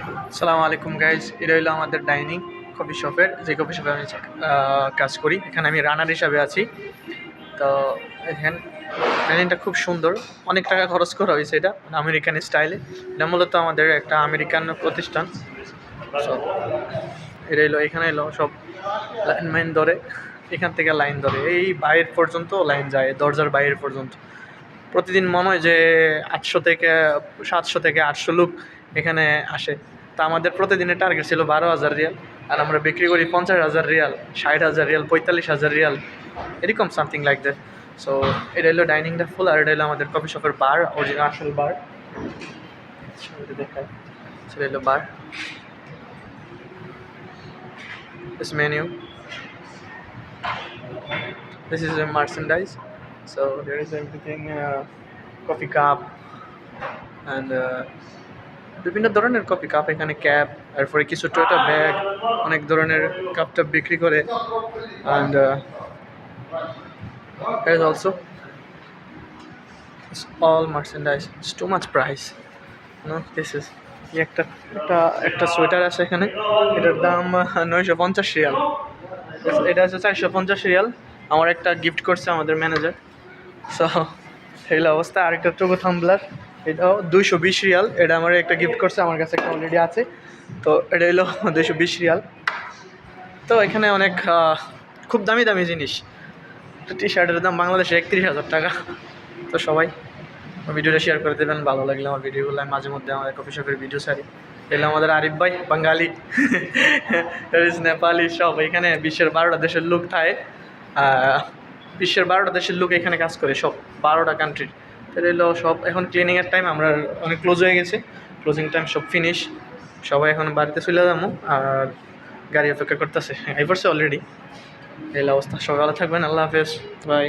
আসসালামু আলাইকুম গাইজ, এটা হলো আমাদের ডাইনিং কফি শপের, যে কফি শপে আমি কাজ করি। এখানে আমি রানার হিসাবে আছি। তো এখানে ডাইনিংটা খুব সুন্দর, অনেক টাকা খরচ করা হয়েছে। এটা আমেরিকান স্টাইলে, এটা মূলত আমাদের একটা আমেরিকান প্রতিষ্ঠান। সব এটা এলো, এখানে এলো সব লাইন মাইন ধরে, এখান থেকে লাইন ধরে এই বাইরের পর্যন্ত লাইন যায়, দরজার বাইরের পর্যন্ত। প্রতিদিন মনে হয় যে 700 থেকে 800 লোক এখানে আসে। তা আমাদের প্রতিদিনের টার্গেট ছিল 12,000 রিয়াল, আর আমরা বিক্রি করি 50,000 রিয়াল, 60,000 রিয়াল, 45,000 রিয়াল, এরকম সামথিং লাইক দ্যাট। সো এটা হলো ডাইনিংটা ফুল, আর এটা হলো আমাদের কফি শপের বার, অরিজিনাল আসল বার। দেখায়, সেটা হলো বার, this menu, this is a merchandise. So there is everything, coffee cup and বিভিন্ন ধরনের কফি কাপ, এখানে ক্যাপ, তারপরে কিছু টোটা ব্যাগ, অনেক ধরনের কাপ টাপ বিক্রি করে। And there is also it's all merchandise, it's too much price, no, this is একটা একটা একটা সোয়েটার আছে এখানে, এটার দাম 950 রিয়াল। এটা হচ্ছে 450 রিয়াল, আমার একটা গিফট করছে আমাদের ম্যানেজার। সো এই অবস্থা। আরেকটা চোখো থাম্বলার, এটাও 220 রিয়াল, এটা আমার একটা গিফট করছে, আমার কাছে একটা অলরেডি আছে। তো এটা হলো 220 রিয়াল। তো এখানে অনেক খুব দামি দামি জিনিস। টি শার্টের দাম বাংলাদেশে 31,000 টাকা। তো সবাই ভিডিওটা শেয়ার করে দেবেন, ভালো লাগলে আমার ভিডিওগুলো আমি মাঝে মধ্যে আমাদের কফি শপের ভিডিও ছাড়ি। এগুলো আমাদের আরিফ ভাই, বাঙালি, নেপালি, সব এখানে বিশ্বের 12টা দেশের লোক থাকে। বিশ্বের 12টা দেশের লোক এখানে কাজ করে, সব 12টা কান্ট্রির। এটা হলো সব। এখন ক্লিনিংয়ের টাইম, আমরা অনেক ক্লোজ হয়ে গেছে, ক্লোজিং টাইম সব ফিনিশ। সবাই এখন বাড়িতে চলে যাবো, আর গাড়ি অপেক্ষা করতেছে, এই পড়ছে অলরেডি। এই অবস্থা। সবাই ভালো থাকবেন, আল্লাহ হাফেজ, বাই।